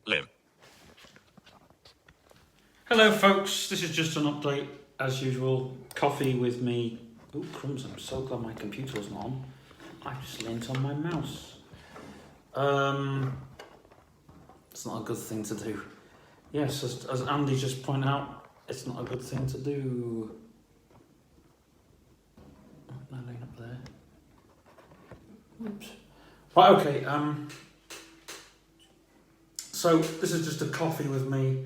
Live. Hello folks, this is just an update as usual. Coffee with me. Oh crumbs, I'm so glad my computer wasn't on. I just leant on my mouse. It's not a good thing to do. Yes, as Andy just pointed out, it's not a good thing to do. Oh, no, laying up there. Oops. Right, okay, so this is just a coffee with me.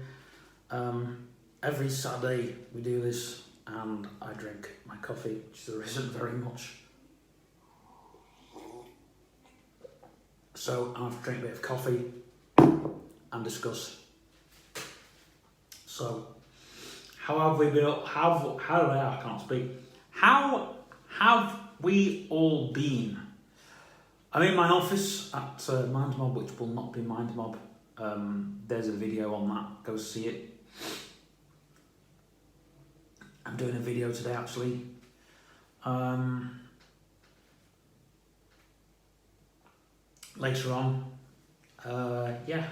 Every Saturday we do this and I drink my coffee, which there isn't very much. So I have to drink a bit of coffee and discuss. So, how have we been? I can't speak. How have we all been? I'm in my office at Mind Mob, which will not be Mind Mob. There's a video on that. Go see it. I'm doing a video today actually. Later on. Yeah.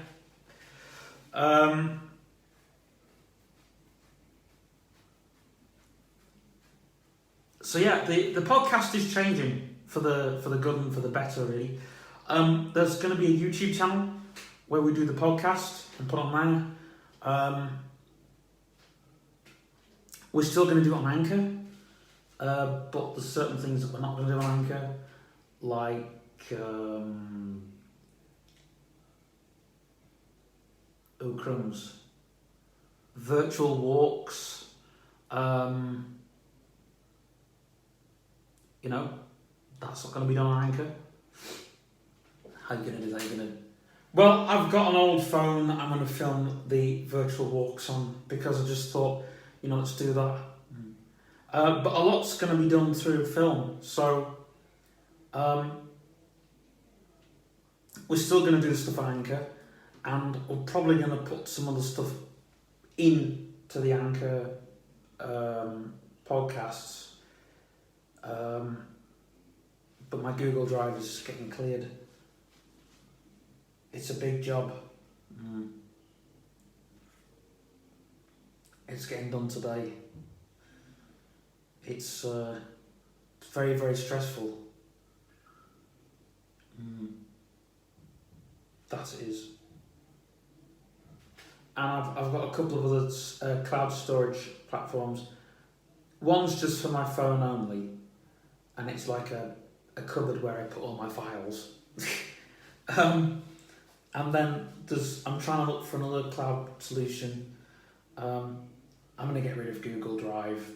So yeah, the podcast is changing for the good and for the better really. There's going to be a YouTube channel where we do the podcast and put on there. We're still going to do it on Anchor, but there's certain things that we're not going to do on Anchor, like crumbs, virtual walks. You know, that's not going to be done on Anchor. How are you going to do that? Well, I've got an old phone that I'm going to film the virtual walks on because I just thought, let's do that. But a lot's going to be done through film, so we're still going to do the stuff on Anchor, and we're probably going to put some other stuff into the Anchor podcasts. But my Google Drive is getting cleared. It's a big job. It's getting done today. It's very, very stressful. That it is. And I've got a couple of other cloud storage platforms. One's just for my phone only, and it's like a cupboard where I put all my files. And then I'm trying to look for another cloud solution. I'm going to get rid of Google Drive.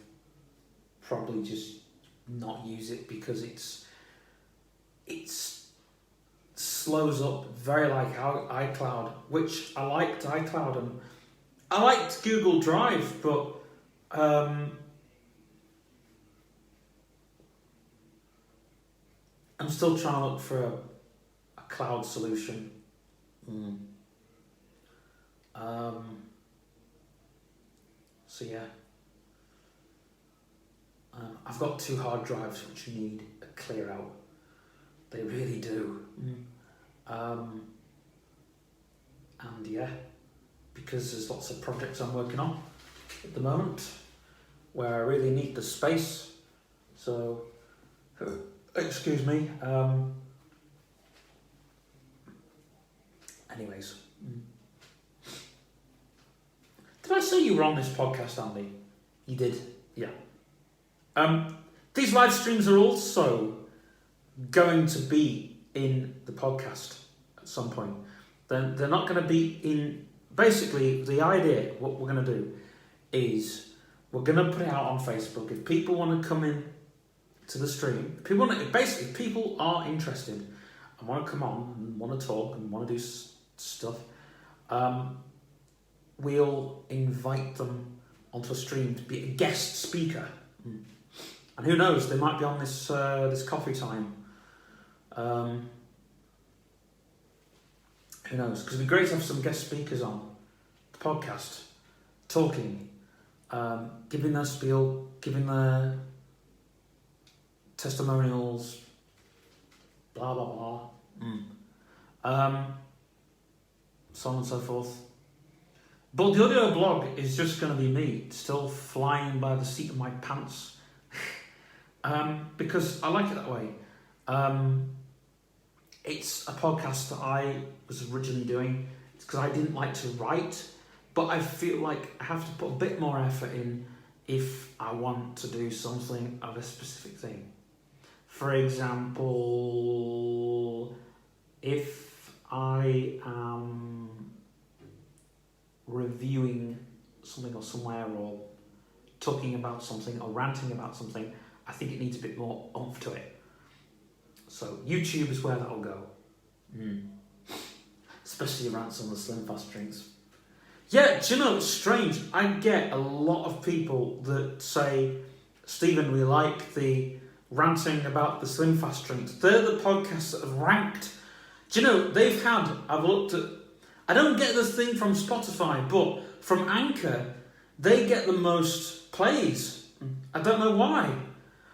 Probably just not use it because it's slows up very like iCloud, which I liked iCloud and I liked Google Drive, but I'm still trying to look for a cloud solution. So yeah, I've got 2 hard drives which need a clear out. They really do. And yeah, because there's lots of projects I'm working on at the moment where I really need the space. So, excuse me. Anyways. Did I say you were on this podcast, Andy? You did, yeah. These live streams are also going to be in the podcast at some point. They're not going to be in... Basically, the idea, what we're going to do, is we're going to put it out on Facebook. If people want to come in to the stream, people are interested and want to come on and want to talk and want to do stuff, we'll invite them onto a stream to be a guest speaker. And who knows, they might be on this coffee time. Who knows? Because it'd be great to have some guest speakers on the podcast, talking, giving their spiel, giving their testimonials, blah, blah, blah. so on and so forth. But the audio blog is just going to be me, still flying by the seat of my pants, because I like it that way. It's a podcast that I was originally doing. It's because I didn't like to write, but I feel like I have to put a bit more effort in if I want to do something of a specific thing. For example, if I am reviewing something or somewhere, or talking about something or ranting about something, I think it needs a bit more oomph to it. So YouTube is where that'll go. Especially around some of the Slim Fast drinks. Yeah, do you know, it's strange. I get a lot of people that say, Stephen, we like the ranting about the Slim Fast drinks. They're the podcasts that have ranked. Do you know, I've looked at, I don't get this thing from Spotify, but from Anchor, they get the most plays. I don't know why.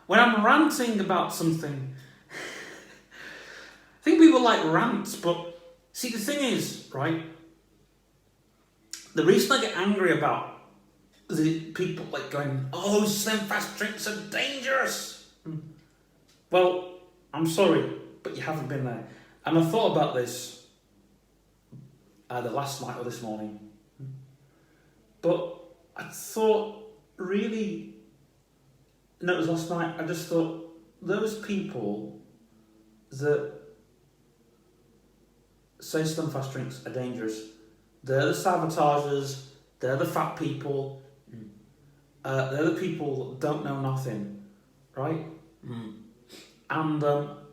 When I'm ranting about something, I think people like rants, but see, the thing is, right, the reason I get angry about the people like going, oh, Slim Fast drinks are dangerous. Well, I'm sorry, but you haven't been there. And I thought about this either last night or this morning. But I thought, really, no, it was last night, I just thought, those people that say Slim Fast drinks are dangerous, they're the sabotagers, they're the fat people, they're the people that don't know nothing, right? And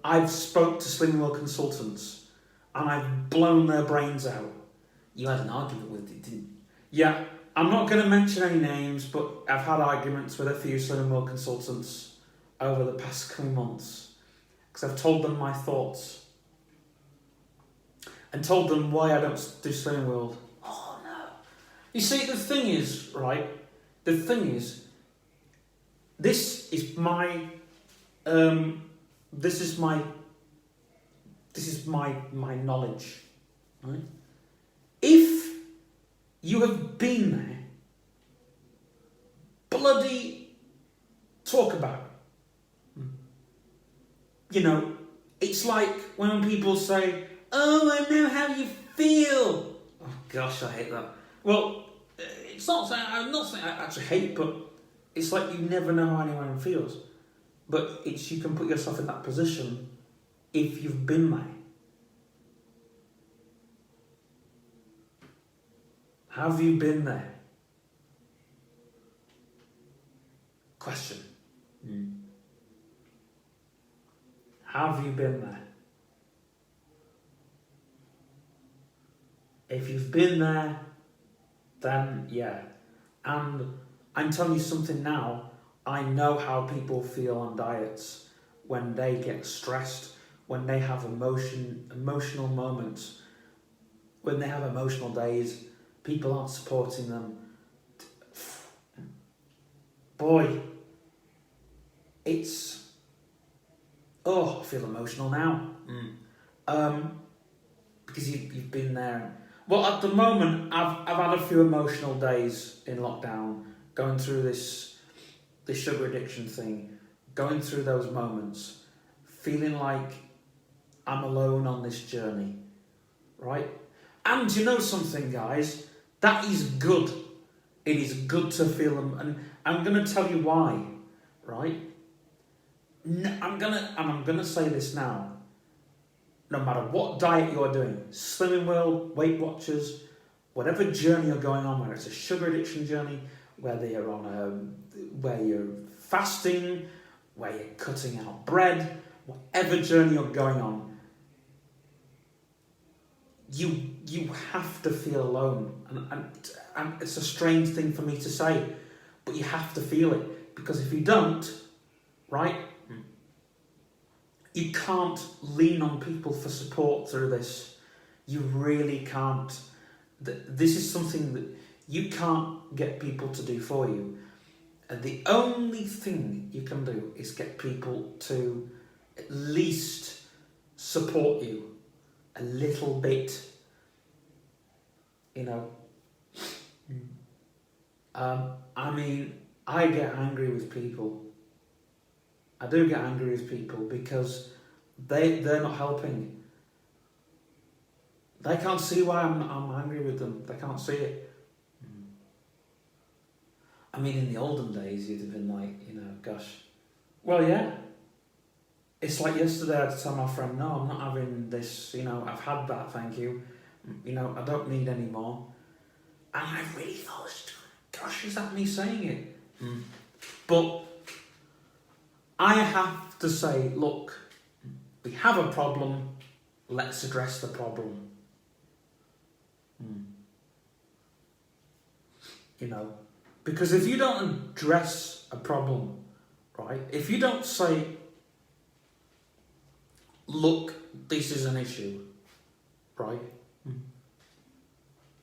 I've spoke to Slimming World consultants, and I've blown their brains out. You had an argument with it, didn't you? Yeah, I'm not going to mention any names, but I've had arguments with a few Slimming World consultants over the past couple months, because I've told them my thoughts, and told them why I don't do Slimming World. Oh no! You see, the thing is, right? The thing is, this is my knowledge, right? If you have been there, bloody talk about it. You know, it's like when people say, oh, I know how you feel. Oh gosh, I hate that. Well, it's not saying, I'm not saying I actually hate, but it's like you never know how anyone feels. But it's, you can put yourself in that position if you've been there. Have you been there? Question. Have you been there? If you've been there, then yeah. And I'm telling you something now, I know how people feel on diets when they get stressed, when they have emotional moments, when they have emotional days, people aren't supporting them. Boy, it's, I feel emotional now. Because you've been there. Well, at the moment, I've had a few emotional days in lockdown, going through this sugar addiction thing, going through those moments, feeling like I'm alone on this journey, right? And you know something, guys? That is good. It is good to feel them, and I'm going to tell you why, right? I'm gonna say this now. No matter what diet you're doing, Slimming World, Weight Watchers, whatever journey you're going on, whether it's a sugar addiction journey, whether you're on where you're fasting, where you're cutting out bread, whatever journey you're going on, you have to feel alone. And it's a strange thing for me to say, but you have to feel it, because if you don't, right, you can't lean on people for support through this. You really can't. This is something that you can't get people to do for you. And the only thing you can do is get people to at least support you a little bit. you know. I mean, I get angry with people. I do get angry with people because they're not helping. They can't see why I'm angry with them. They can't see it. I mean, in the olden days, you'd have been like, gosh. Well, yeah. It's like yesterday I had to tell my friend, no, I'm not having this, I've had that, thank you. I don't need any more. And I really thought, gosh, is that me saying it? But I have to say, look, we have a problem, let's address the problem. Because if you don't address a problem, right, if you don't say, look, this is an issue, right,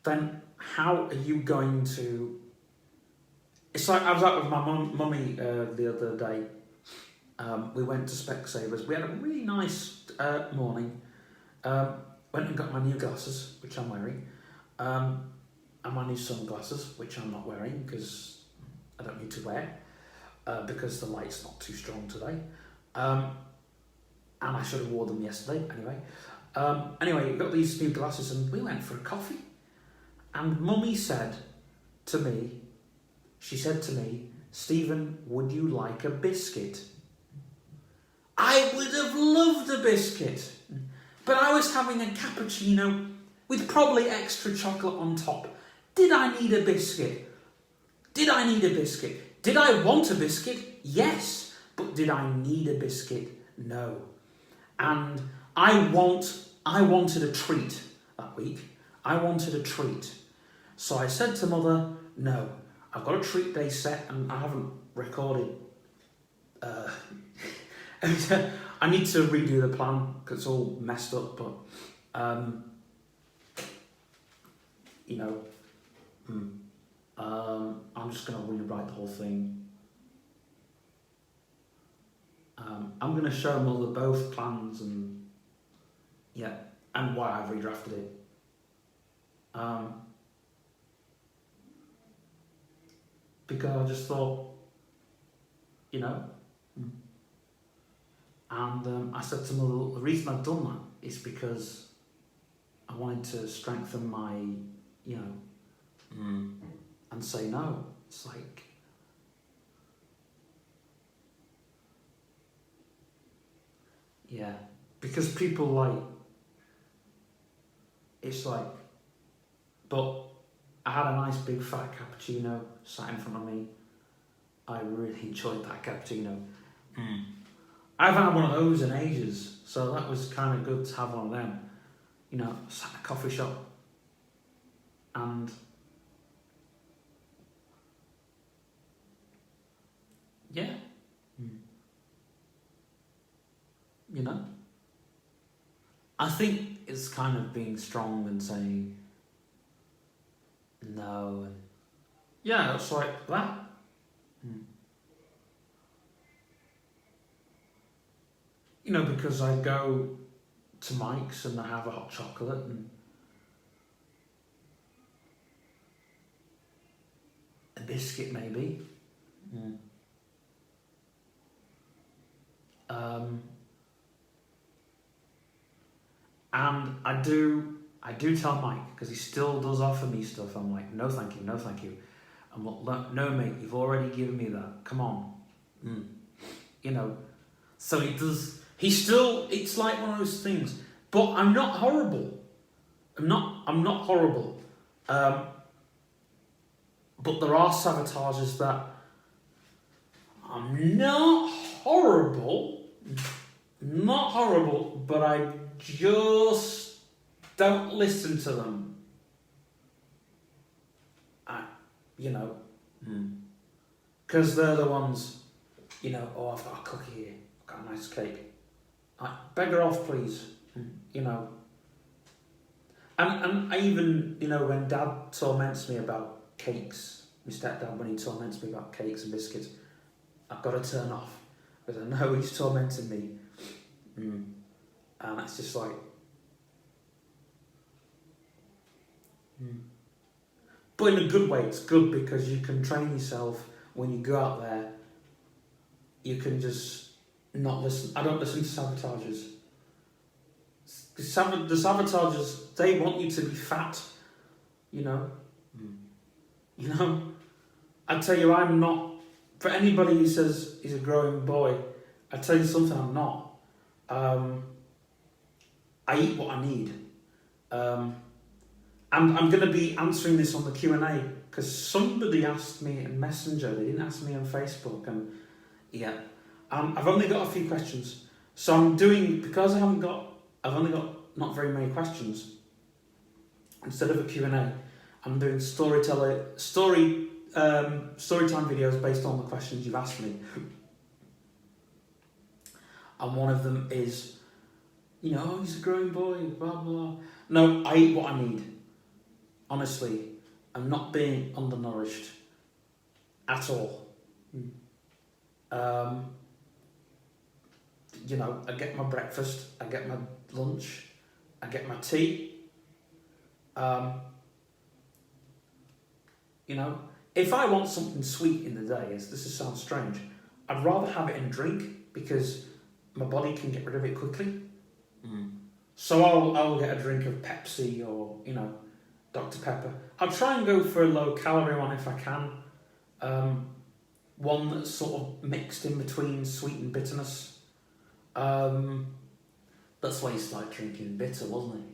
then how are you going to... It's like I was out with my mummy the other day. We went to Specsavers. We had a really nice morning. Went and got my new glasses, which I'm wearing, and my new sunglasses, which I'm not wearing because I don't need to wear, because the light's not too strong today. And I should have worn them yesterday, anyway. Anyway, we got these new glasses and we went for a coffee. And Mummy said to me, Stephen, would you like a biscuit? I would have loved a biscuit, but I was having a cappuccino with probably extra chocolate on top. Did I need a biscuit? Did I need a biscuit? Did I want a biscuit? Yes, but did I need a biscuit? No. And I wanted a treat that week. I wanted a treat. So I said to Mother, no, I've got a treat day set and I haven't recorded. I need to redo the plan because it's all messed up, but, I'm just going to rewrite the whole thing. I'm going to show Mother both plans and why I've redrafted it. Because I just thought, and I said to Mother, the reason I've done that is because I wanted to strengthen my, and say no. It's like, because people like, it's like, but I had a nice big fat cappuccino sat in front of me. I really enjoyed that cappuccino. I haven't had one of those in ages, so that was kind of good to have one of them. Sat in a coffee shop and I think it's kind of being strong and saying no, and it's like that. Because I go to Mike's and I have a hot chocolate and a biscuit maybe. And I do tell Mike, because he still does offer me stuff. I'm like, no thank you, no thank you. I'm like, no mate, you've already given me that. Come on. So he does. He's still. It's like one of those things. But I'm not horrible. I'm not horrible. But there are sabotages that I'm not horrible. Not horrible, but I just don't listen to them. Because they're the ones, I've got a cookie here, I've got a nice cake. Beggar off, please. And I even, when Dad torments me about cakes, my stepdad, when he torments me about cakes and biscuits, I've got to turn off, because I know he's tormenting me. And it's just like, But in a good way, it's good because you can train yourself when you go out there. You can just not listen. I don't listen to sabotagers. The sabotagers, they want you to be fat, you know. You know, I tell you, I'm not. For anybody who says he's a growing boy, I tell you something, I'm not. I eat what I need. I'm going to be answering this on the Q&A because somebody asked me in Messenger. They didn't ask me on Facebook, and yeah, I've only got a few questions, so I'm doing because I've only got not very many questions. Instead of a Q&A, I'm doing storytime videos based on the questions you've asked me. And one of them is, you know, oh, he's a growing boy, blah blah. No, I eat what I need. Honestly, I'm not being undernourished at all. You know, I get my breakfast, I get my lunch, I get my tea. You know, if I want something sweet in the day, sounds strange, I'd rather have it in a drink because my body can get rid of it quickly. So I'll get a drink of Pepsi or, you know, Dr. Pepper. I'll try and go for a low calorie one if I can. One that's sort of mixed in between sweet and bitterness. That's why you started drinking bitter, wasn't it?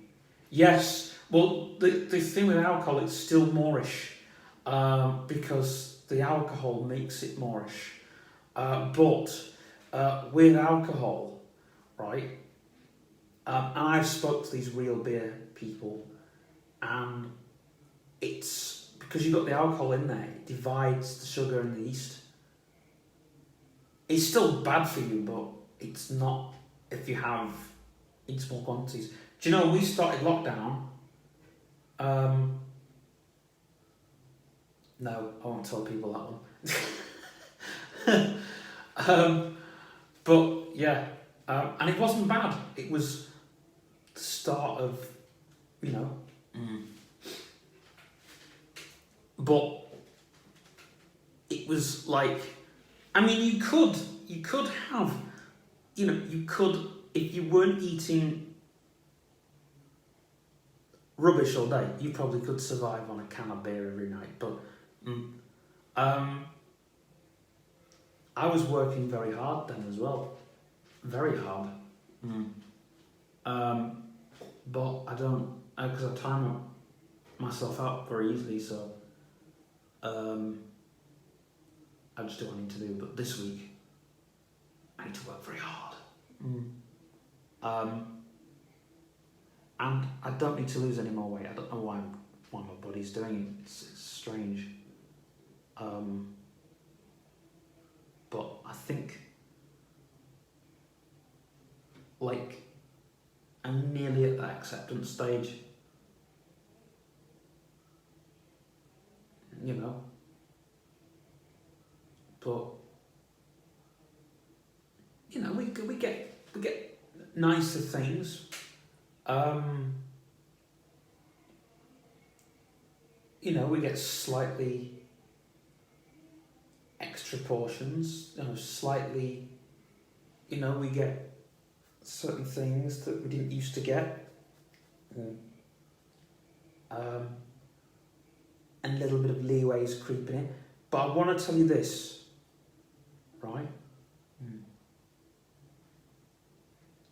Yes. Well, the thing with alcohol, it's still moreish because the alcohol makes it moreish. But with alcohol, right? And I've spoke to these real beer people, and it's because you've got the alcohol in there, it divides the sugar and the yeast. It's still bad for you, but it's not if you have in small quantities. Do you know, we started lockdown. No, I won't tell people that one. But yeah, and it wasn't bad. It was the start of, you know. But it was like, I mean, you could have, you know, you could, if you weren't eating rubbish all day, you probably could survive on a can of beer every night. But I was working very hard then as well, very hard. But I don't, because I time myself out very easily, so I just do what I need to do. But this week, I need to work very hard. And I don't need to lose any more weight. I don't know why my body's doing it. It's strange. But I think, like, I'm nearly at that acceptance stage. You know. But you know, we get nicer things. You know, we get slightly extra portions. You know, slightly. You know, we get certain things that we didn't used to get. And a little bit of leeway is creeping in. But I want to tell you this, right?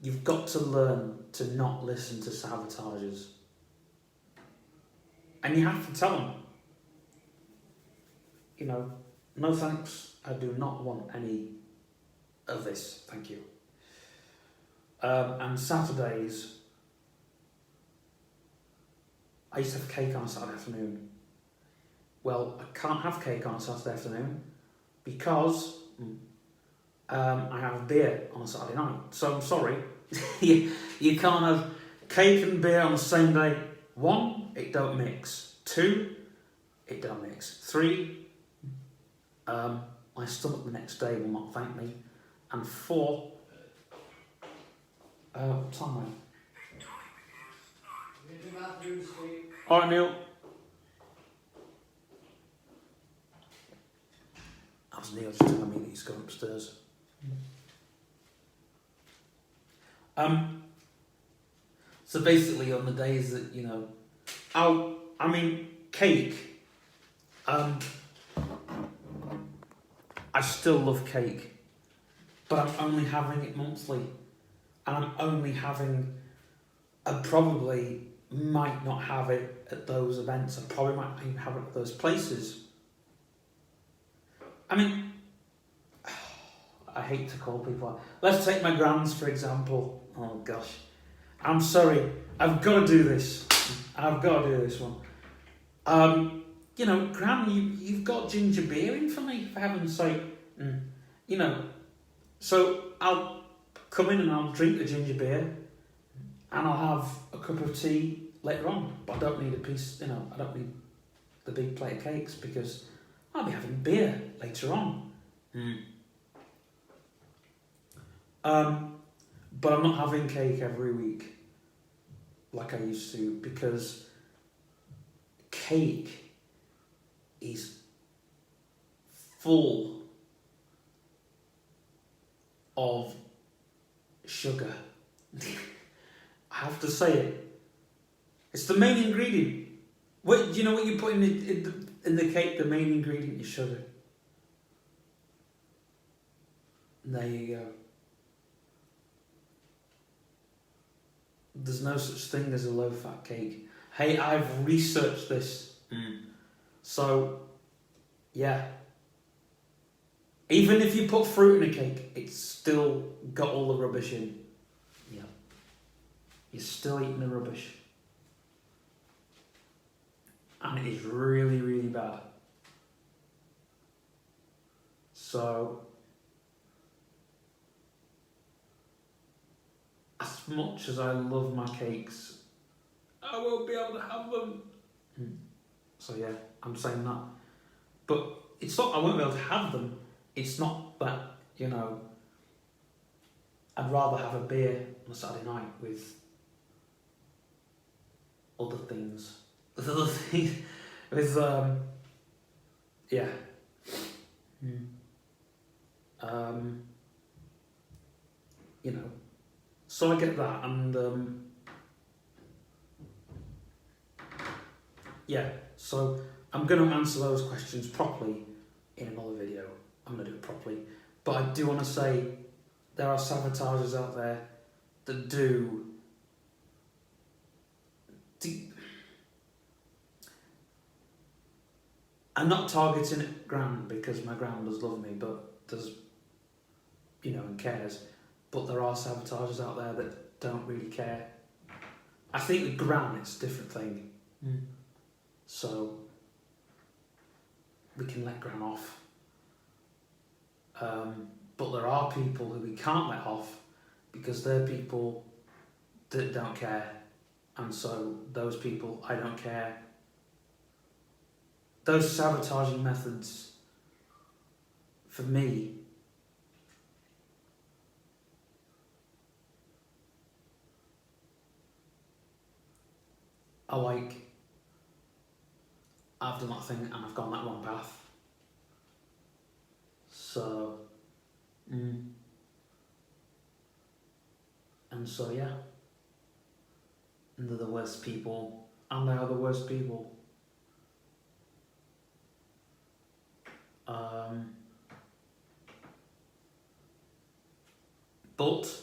You've got to learn to not listen to sabotagers. And you have to tell them, you know, no thanks, I do not want any of this, thank you. And Saturdays, I used to have cake on a Saturday afternoon. Well, I can't have cake on a Saturday afternoon because I have beer on a Saturday night. So I'm sorry, you can't have cake and beer on the same day. 1, it don't mix. 2, it don't mix. 3, my stomach the next day will not thank me. And 4, what time, mate? Alright, Neil. was Neil just telling me that he's gone upstairs. So basically on the days that, you know, cake, I still love cake, but I'm only having it monthly, and I'm only having, I probably might not have it at those events, I probably might even have it at those places. I mean, I hate to call people out. Let's take my grans for example. Oh gosh. I'm sorry, I've got to do this. I've got to do this one. You know, Gran, you've got ginger beer in for me, for heaven's sake. You know, so I'll come in and I'll drink the ginger beer and I'll have a cup of tea later on. But I don't need a piece, you know, I don't need the big plate of cakes because I'll be having beer later on. But I'm not having cake every week like I used to, because cake is full of sugar. I have to say it. It's the main ingredient. Do you know what you put in the cake? The main ingredient is sugar. There you go. There's no such thing as a low-fat cake. Hey, I've researched this. So, yeah. Even if you put fruit in a cake, it's still got all the rubbish in. Yeah. You're still eating the rubbish. And it is really, really bad. So, as much as I love my cakes, I won't be able to have them. So yeah, I'm saying that. But it's not I won't be able to have them. It's not that, you know, I'd rather have a beer on a Saturday night with other things. With, yeah. You know. So I get that, and yeah, so I'm going to answer those questions properly in another video. I'm going to do it properly. But I do want to say there are sabotagers out there that do. I'm not targeting it Gran because my Gran does love me, but does, you know, and cares. But there are sabotagers out there that don't really care. I think with Gran, it's a different thing. So, we can let Gran off. But there are people who we can't let off because they're people that don't care. And so, those people, I don't care. Those sabotaging methods, for me, are like, I've done that thing and I've gone that wrong path. So, and so yeah. And they're the worst people, and they are the worst people. But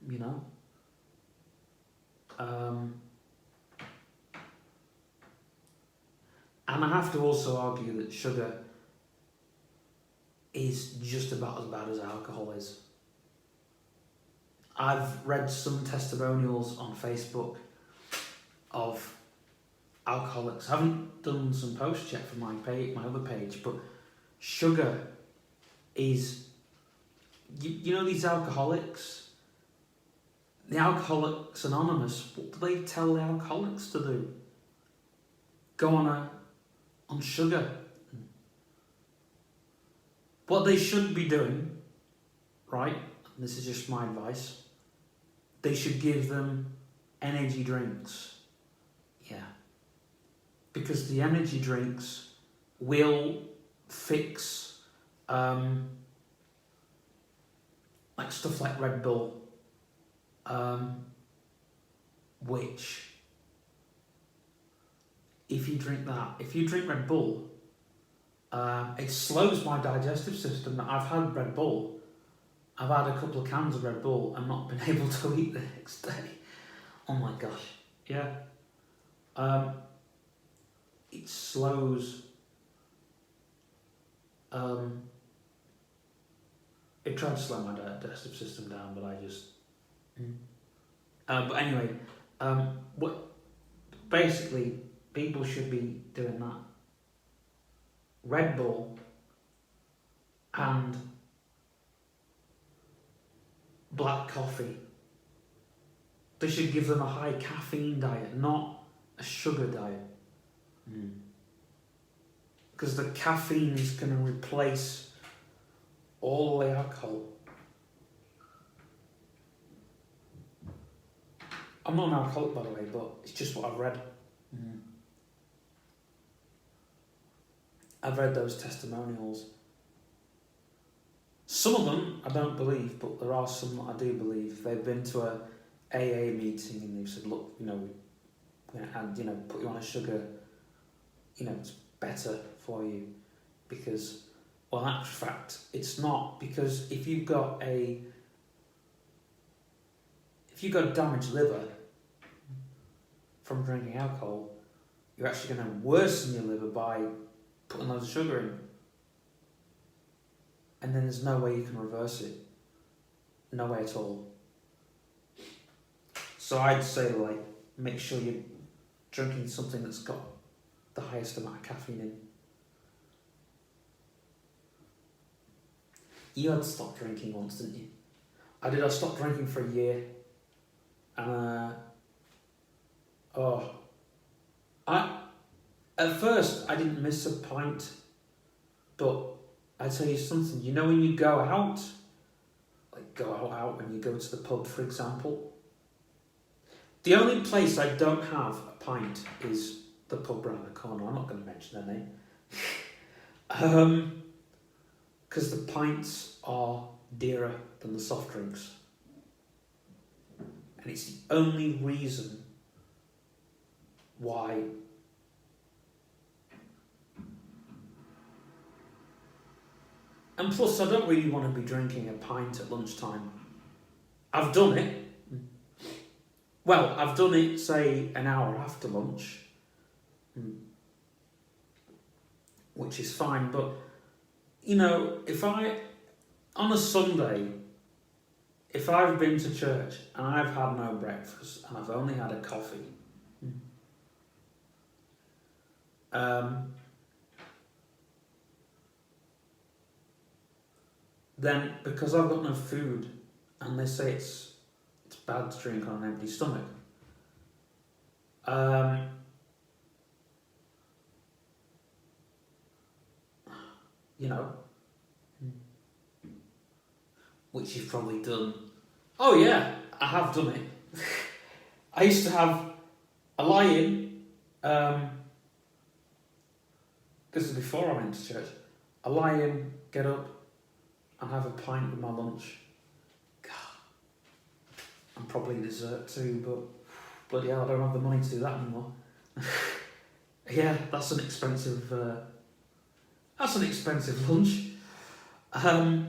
you know, and I have to also argue that sugar is just about as bad as alcohol is. I've read some testimonials on Facebook of alcoholics. I haven't done some posts yet for my page, my other page, but sugar is, you know, these alcoholics, the Alcoholics Anonymous, what do they tell the alcoholics to do? Go on sugar. What they should be doing, right, and this is just my advice, they should give them energy drinks. Yeah. because the energy drinks will fix like stuff like Red Bull, which if you drink Red Bull, it slows my digestive system. I've had Red Bull, I've had a couple of cans of Red Bull and not been able to eat the next day. Oh my gosh, yeah. It slows. It tried to slow my digestive system down, but I just. But anyway, what basically people should be doing that. Red Bull and black coffee. They should give them a high caffeine diet, not a sugar diet. Because the caffeine is going to replace all the alcohol. I'm not an alcoholic, by the way, but it's just what I've read. I've read those testimonials. Some of them I don't believe, but there are some that I do believe. They've been to a AA meeting and they've said, look, we're going to add, put you on a sugar, it's better for you. Because, well, in actual fact, it's not. Because if you've got damaged liver from drinking alcohol, you're actually going to worsen your liver by putting loads of sugar in. And then there's no way you can reverse it. No way at all. So I'd say, make sure you're drinking something that's got the highest amount of caffeine in. You had to stop drinking once, didn't you? I did. I stopped drinking for a year. At first I didn't miss a pint, but I tell you something. When you go out, when you go to the pub, for example. The only place I don't have a pint is the pub round the corner. I'm not going to mention their name. Because the pints are dearer than the soft drinks. And it's the only reason why and plus I don't really want to be drinking a pint at lunchtime. I've done it. Well, I've done it, say, an hour after lunch. Which is fine, but if on a Sunday, if I've been to church and I've had no breakfast and I've only had a coffee, then because I've got no food and they say it's bad to drink on an empty stomach, which you've probably done. Oh yeah, I have done it. I used to have a lie-in, this is before I went to church, a lie-in, get up and have a pint with my lunch. God, and probably dessert too, but bloody hell, I don't have the money to do that anymore. Yeah, that's an expensive lunch.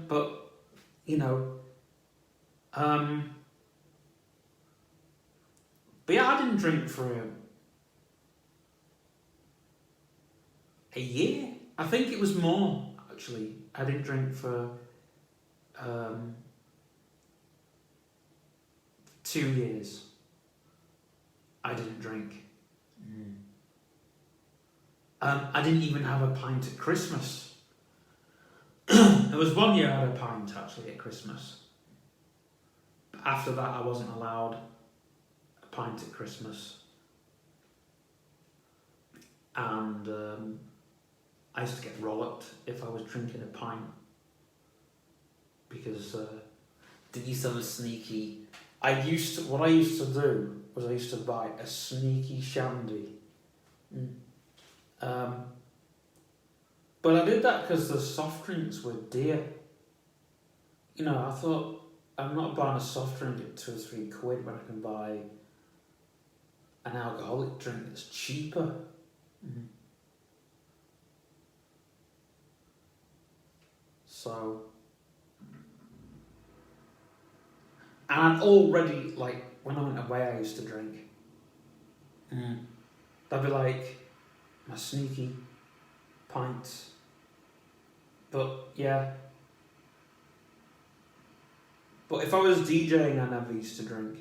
But but yeah, I didn't drink for a year. I think it was more, actually. I didn't drink for 2 years. I didn't drink. I didn't even have a pint at Christmas. There was 1 year I had a pint, actually, at Christmas. But after that, I wasn't allowed a pint at Christmas. And I used to get rollocked if I was drinking a pint. Because didn't used to have a sneaky... What I used to do was I used to buy a sneaky shandy. But I did that because the soft drinks were dear. You know, I thought, I'm not buying a soft drink at £2 or £3 when I can buy an alcoholic drink that's cheaper. Mm. So, and already, like, when I went away, I used to drink. That'd be like my sneaky pints. But yeah. But if I was DJing, I never used to drink.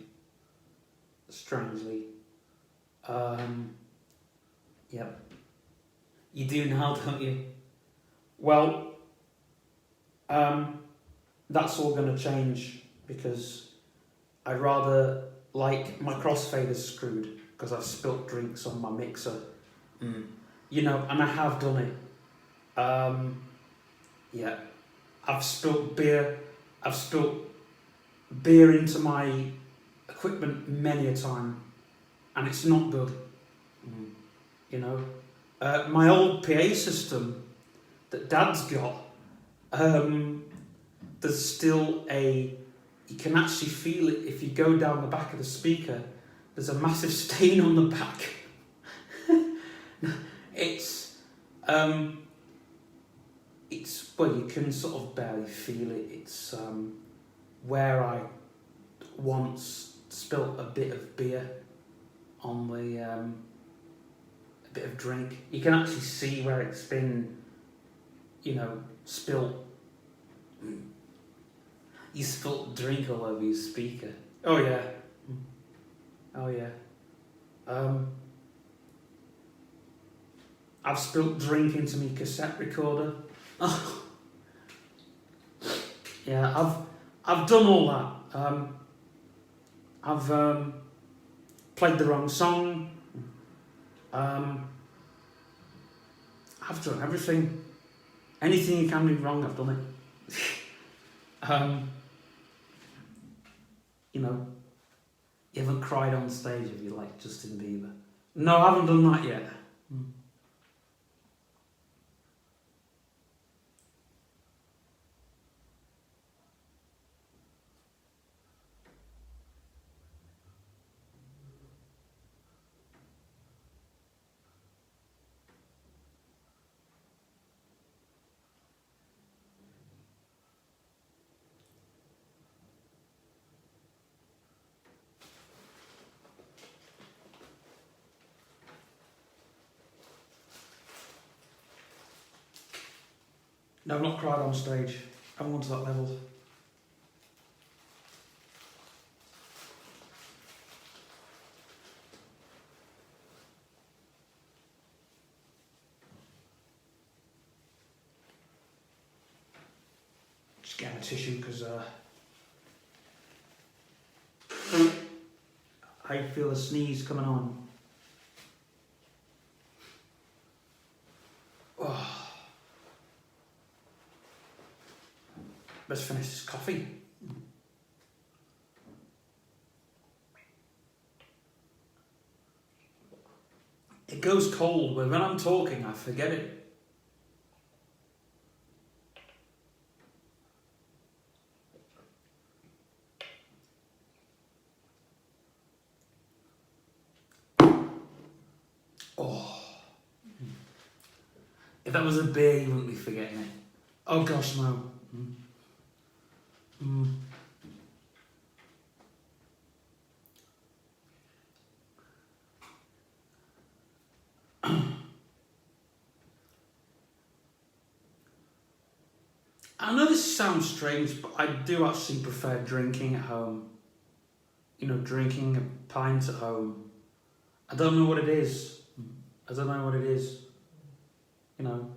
Strangely. Yep. You do now, don't you? Well, that's all going to change because I'd rather, like, my crossfader's screwed because I've spilt drinks on my mixer. You know, and I have done it. Yeah. I've spilt beer into my equipment many a time, and it's not good. You know, my old PA system that Dad's got, there's still you can actually feel it if you go down the back of the speaker. There's a massive stain on the back. It's well, you can sort of barely feel it. It's where I once spilt a bit of beer on the a bit of drink. You can actually see where it's been, you know, spilt. You spilt drink all over your speaker. Oh yeah. Oh yeah. I've spilt drink into my cassette recorder. Yeah, I've done all that. I've played the wrong song. I've done everything. Anything you can do wrong, I've done it. You know, you haven't cried on stage if you like Justin Bieber. No, I haven't done that yet. No, I've not cried on stage. I haven't gone to that level. Just getting a tissue because I feel a sneeze coming on. Oh. Let's finish this coffee. It goes cold, but when I'm talking, I forget it. Oh. If that was a beer, you wouldn't be forgetting it. Oh gosh, no. I know this sounds strange, but I do actually prefer drinking at home. You know, drinking a pint at home. I don't know what it is. You know,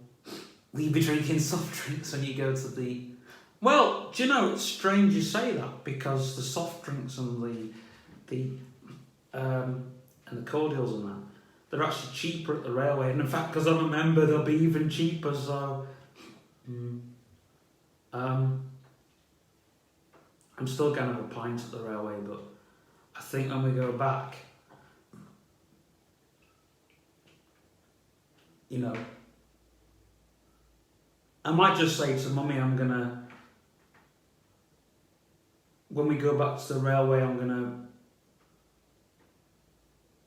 will you be drinking soft drinks when you go to the... Well, do you know, it's strange you say that, because the soft drinks and the cordials and that, they're actually cheaper at the railway. And in fact, because I'm a member, they'll be even cheaper, so... I'm still going to have a pint at the railway, but I think when we go back, you know, I might just say to Mummy, when we go back to the railway, I'm gonna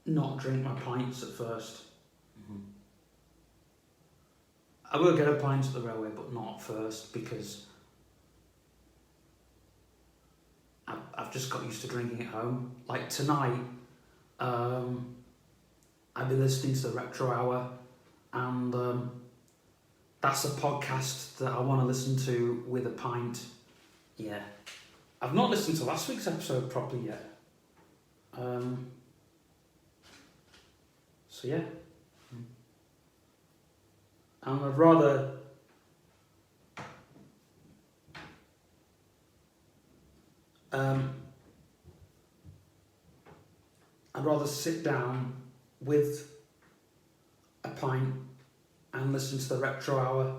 not drink my pints at first. Mm-hmm. I will get a pint at the railway, but not at first, because I've just got used to drinking at home. Like tonight, I've been listening to the Retro Hour, and that's a podcast that I want to listen to with a pint. Yeah. I've not listened to last week's episode properly yet. So yeah. And I'd rather sit down with a pint and listen to the Retro Hour.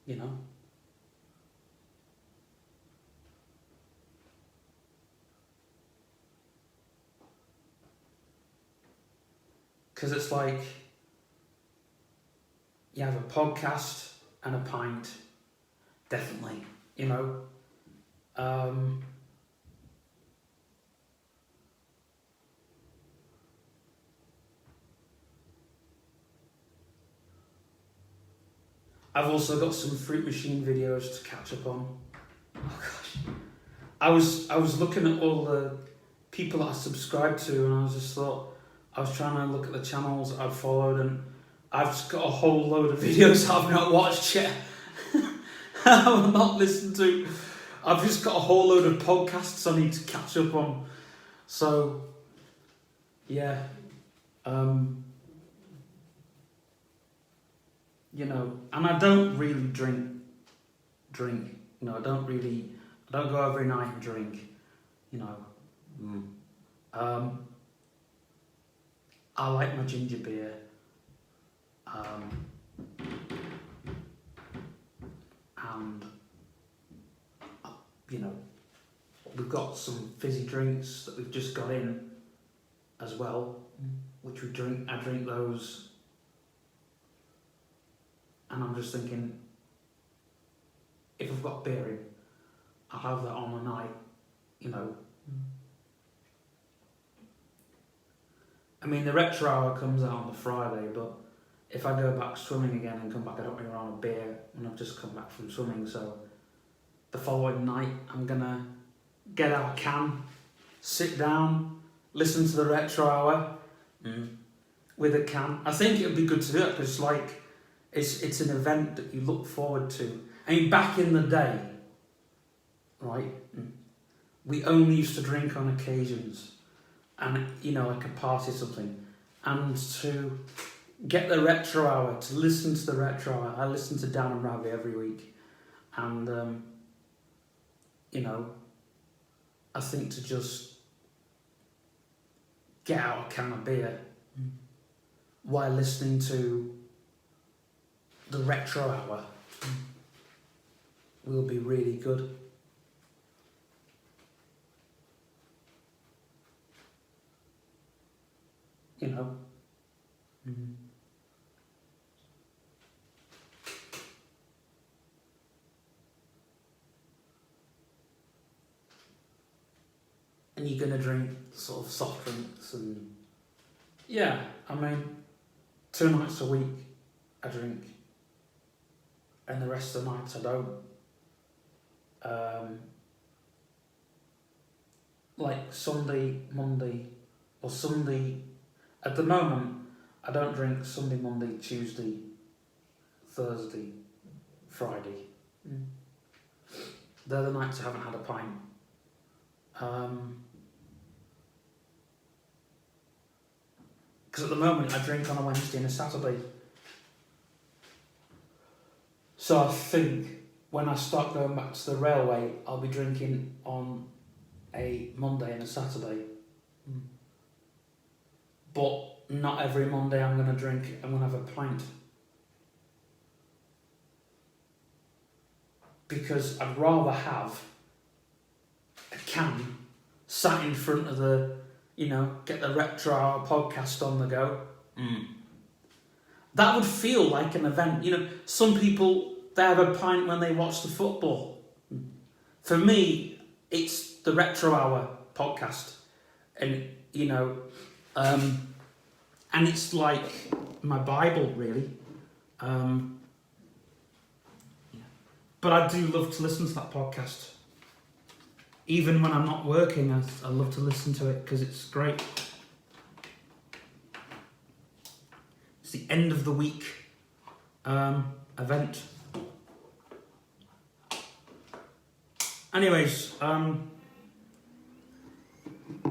You know? Because it's like you have a podcast and a pint, definitely, you know. I've also got some Fruit Machine videos to catch up on. Oh gosh, I was looking at all the people that I subscribed to, and I was trying to look at the channels I've followed, and I've just got a whole load of videos I've not watched yet. I've not listened to. I've just got a whole load of podcasts I need to catch up on. So, yeah. You know, and I don't really drink. You know, I don't go every night and drink. You know. I like my ginger beer. And you know, we've got some fizzy drinks that we've just got in as well, which we drink. I drink those, and I'm just thinking, if I've got beer in, I'll have that on the night, you know. I mean, the Retro Hour comes out on the Friday, but if I go back swimming again and come back, I don't really want a beer when I've just come back from swimming, so the following night I'm gonna get out a can, sit down, listen to the Retro Hour with a can. I think it would be good to do it because like it's an event that you look forward to. I mean, back in the day, right, we only used to drink on occasions, and you know, like a party or something, and to get the Retro Hour, to listen to the Retro Hour. I listen to Dan and Ravi every week, and you know, I think to just get out a can of beer while listening to the Retro Hour will be really good. You know. And you're going to drink sort of soft drinks and... Yeah, I mean, 2 nights a week I drink. And the rest of the nights I don't. Like Sunday, Monday, or Sunday... At the moment, I don't drink Sunday, Monday, Tuesday, Thursday, Friday. They're the nights I haven't had a pint. Because at the moment I drink on a Wednesday and a Saturday. So I think when I start going back to the railway, I'll be drinking on a Monday and a Saturday. But not every Monday I'm going to have a pint. because I'd rather have a can sat in front of the, get the Retro Hour podcast on the go. That would feel like an event. Some people, they have a pint when they watch the football. For me, it's the Retro Hour podcast. And, and it's like my Bible, really. But I do love to listen to that podcast. Even when I'm not working, I love to listen to it because it's great. It's the end of the week event. Anyways,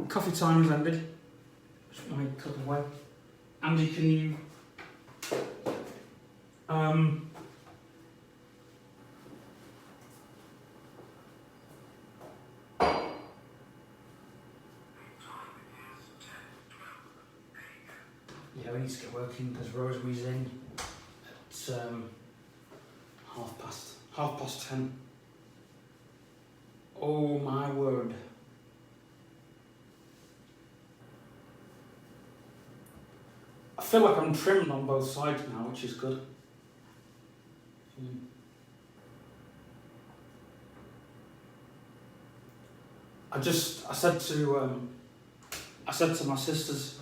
coffee time has ended. Just put my cup away. Andy, can you... Yeah, we need to get working because Rosemary's in at 10:30. Oh my word. I feel like I'm trimmed on both sides now, which is good. I said to my sisters,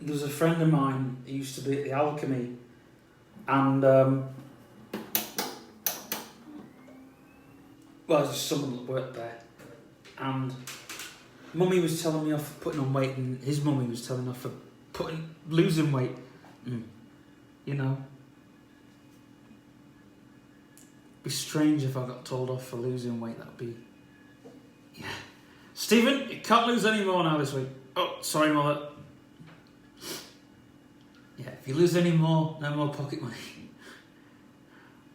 there was a friend of mine who used to be at the Alchemy, and there's someone that worked there, and Mummy was telling me off for putting on weight, and his mummy was telling off for losing weight. It'd be strange if I got told off for losing weight. That'd be, yeah. Stephen, you can't lose any more now this week. Oh, sorry, Mother. Yeah, if you lose any more, no more pocket money.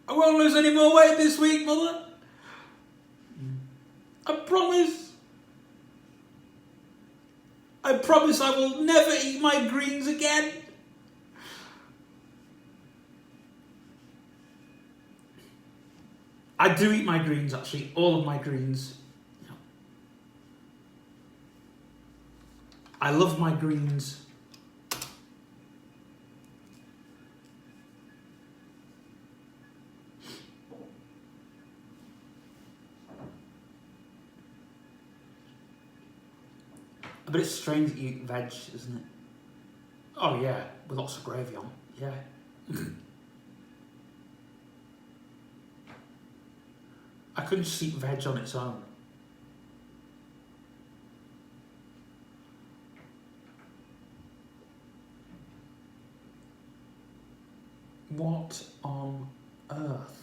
I won't lose any more weight this week, Mother. I promise. I promise I will never eat my greens again. I do eat my greens, actually, all of my greens. I love my greens. But it's strange that you eat veg, isn't it? Oh yeah, with lots of gravy on. Yeah. I couldn't just eat veg on its own. What on earth?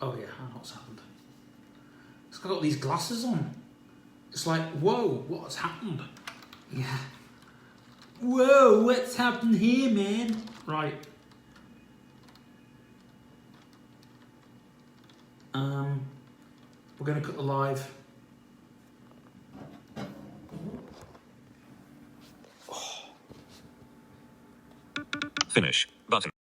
Oh yeah, I know what's happened. It's got these glasses on. It's like, whoa, what's happened? Yeah. Whoa, what's happened here, man? Right. We're going to cut the live. Finish button.